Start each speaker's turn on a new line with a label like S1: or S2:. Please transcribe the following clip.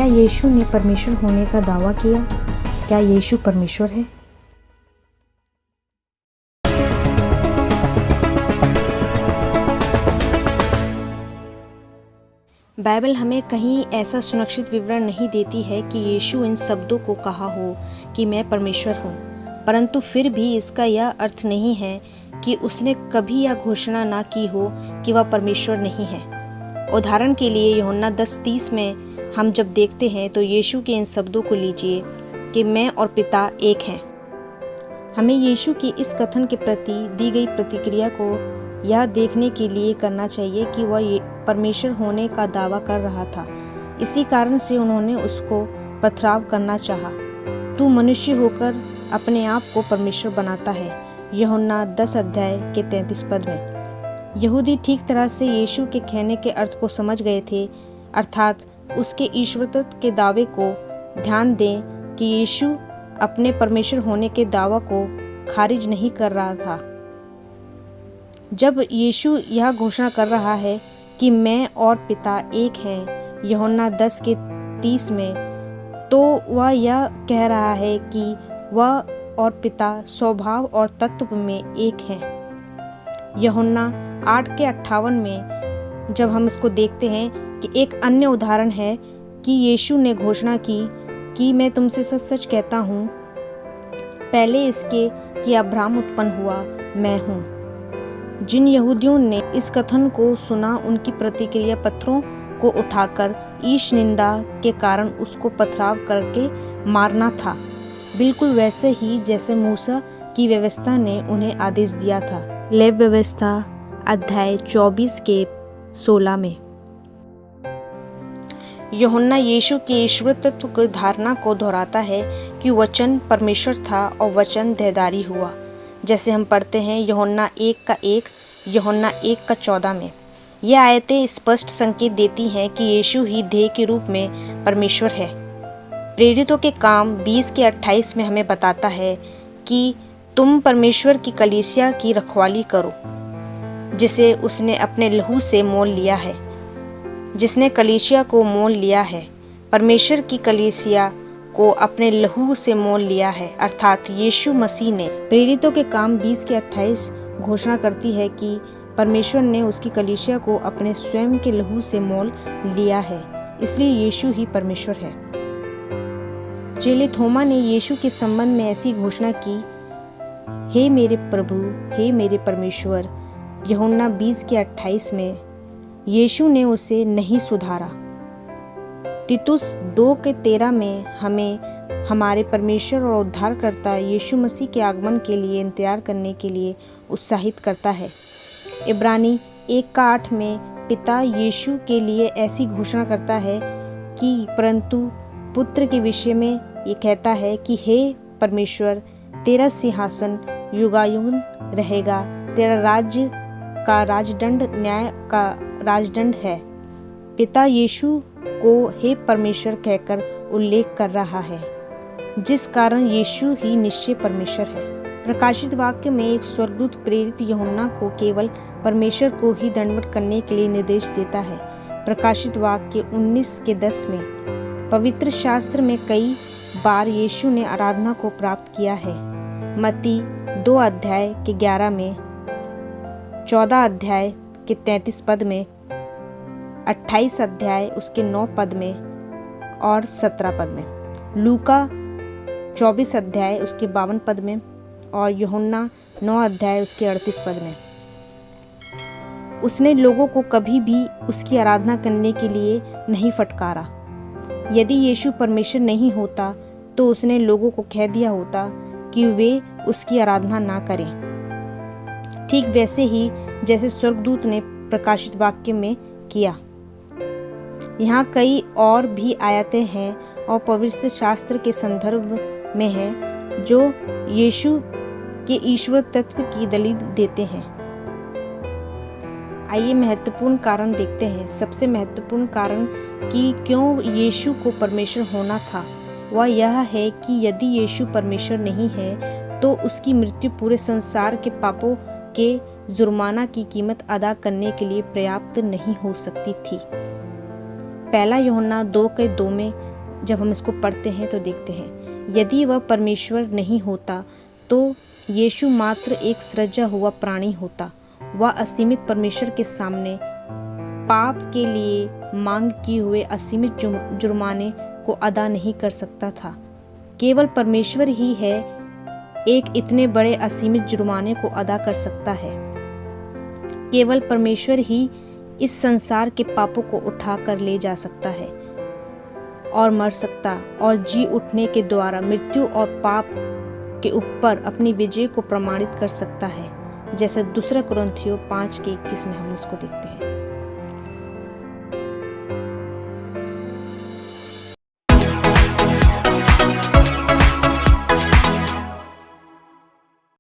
S1: क्या यीशु ने परमेश्वर होने का दावा किया? क्या यीशु परमेश्वर है? बाइबल हमें कहीं ऐसा सुनिश्चित विवरण नहीं देती है कि यीशु इन शब्दों को कहा हो कि मैं परमेश्वर हूँ, परंतु फिर भी इसका यह अर्थ नहीं है कि उसने कभी यह घोषणा ना की हो कि वह परमेश्वर नहीं है। उदाहरण के लिए यूहन्ना 10:30 में हम जब देखते हैं तो यीशु के इन शब्दों को लीजिए कि मैं और पिता एक हैं। हमें यीशु के इस कथन के प्रति दी गई प्रतिक्रिया को यह देखने के लिए करना चाहिए कि वह परमेश्वर होने का दावा कर रहा था। इसी कारण से उन्होंने उसको पथराव करना चाहा। तू मनुष्य होकर अपने आप को परमेश्वर बनाता है, यूहन्ना 10:33 में। यहूदी ठीक तरह से यीशु के कहने के अर्थ को समझ गए थे, अर्थात उसके ईश्वरत्व के दावे को ध्यान दें कि यीशु अपने परमेश्वर होने के दावा को खारिज नहीं कर रहा था। जब यीशु यह घोषणा कर रहा है कि मैं और पिता एक हैं, यूहन्ना 10:30 में, तो वह यह कह रहा है कि वह और पिता स्वभाव और तत्व में एक हैं। यूहन्ना 8:58 में जब हम इसको देखते हैं कि एक अन्य उदाहरण है कि यीशु ने घोषणा की कि मैं तुमसे सच सच कहता हूँ, पहले इसके कि अब्राहम उत्पन्न हुआ, मैं हूँ। जिन यहूदियों ने इस कथन को सुना, उनकी प्रतिक्रिया पत्थरों को उठाकर ईश निंदा के कारण उसको पथराव करके मारना था, बिल्कुल वैसे ही जैसे मूसा की व्यवस्था ने उन्हें आदेश दिया था। लेव व्यवस्था अध्याय 24:16 में। यूहन्ना यीशु के ईश्वरत्व की धारणा को दोहराता है कि वचन परमेश्वर था और वचन देहधारी हुआ, जैसे हम पढ़ते हैं यूहन्ना 1:1, यूहन्ना 1:14 में। ये आयतें स्पष्ट संकेत देती हैं कि यीशु ही देह के रूप में परमेश्वर है। प्रेरितों के काम 20:28 में हमें बताता है कि तुम परमेश्वर की कलीसिया की रखवाली करो, जिसे उसने अपने लहू से मोल लिया है। जिसने कलीसिया को मोल लिया है, परमेश्वर की कलीसिया को अपने लहू से मोल लिया है, अर्थात यीशु मसीह ने। प्रेरितों के काम 20:28 घोषणा करती है कि परमेश्वर ने उसकी कलीसिया को अपने स्वयं के लहू से मोल लिया है, इसलिए यीशु ही परमेश्वर है। चेले थोमा ने यीशु के संबंध में ऐसी घोषणा की, हे मेरे प्रभु, हे मेरे परमेश्वर, यूहन्ना 20:28 में। यीशु ने उसे नहीं सुधारा। तीतुस 2:13 में हमें हमारे परमेश्वर और उद्धारकर्ता यीशु मसीह के आगमन के लिए इंतजार करने के लिए उत्साहित करता है। इब्रानी 1:8 में पिता यीशु के लिए ऐसी घोषणा करता है कि परंतु पुत्र के विषय में ये कहता है कि हे परमेश्वर, तेरा सिंहासन युगायुग रहेगा, तेरा राज्य का राजदंड न्याय का राजदंड है। पिता यीशु को हे परमेश्वर कहकर उल्लेख कर रहा है, जिस कारण यीशु ही निश्चय परमेश्वर है। प्रकाशित वाक्य में एक स्वर्गदूत प्रेरित यूहन्ना को केवल परमेश्वर को ही दंडवत करने के लिए निर्देश देता है। प्रकाशित वाक्य 19:10 में। पवित्र शास्त्र में कई बार यीशु ने आराधना को प्राप्त किया है। मत्ती 2:11 में, 14:33 में, 28 उसके 9 में और 17 में। लूका 24 उसके 52 में और यूहन्ना 9 उसके 38 में। उसने लोगों को कभी भी उसकी आराधना करने के लिए नहीं फटकारा। यदि यीशु परमेश्वर नहीं होता तो उसने लोगों को कह दिया होता कि वे उसकी आराधना ना करें, ठीक वैसे ही जैसे स्वर्गदूत ने प्रकाशित वाक्य में किया। यहाँ कई और भी आयतें हैं और पवित्र शास्त्र के संदर्भ में हैं जो यीशु के ईश्वर तत्व की दलील देते हैं। आइए महत्वपूर्ण कारण देखते हैं। सबसे महत्वपूर्ण कारण कि क्यों यीशु को परमेश्वर होना था, वह यह है कि यदि यीशु परमेश्वर नहीं है तो उसकी मृत्यु पूरे संसार के पापों के जुर्माना की कीमत अदा करने के लिए पर्याप्त नहीं हो सकती थी। पहला यूहन्ना 2:2 में जब हम इसको पढ़ते हैं तो देखते हैं। यदि वह परमेश्वर नहीं होता तो यीशु मात्र एक सृजा हुआ प्राणी होता। वह असीमित परमेश्वर के सामने पाप के लिए मांग किए हुए असीमित जुर्माने को अदा नहीं कर सकता था। केवल परमेश्वर ही है एक इतने बड़े असीमित जुर्माने को अदा कर सकता है। केवल परमेश्वर ही इस संसार के पापों को उठा कर ले जा सकता है और मर सकता और जी उठने के द्वारा मृत्यु और पाप के ऊपर अपनी विजय को प्रमाणित कर सकता है, जैसे 2 कुरिन्थियों 5:21 में हम इसको देखते हैं।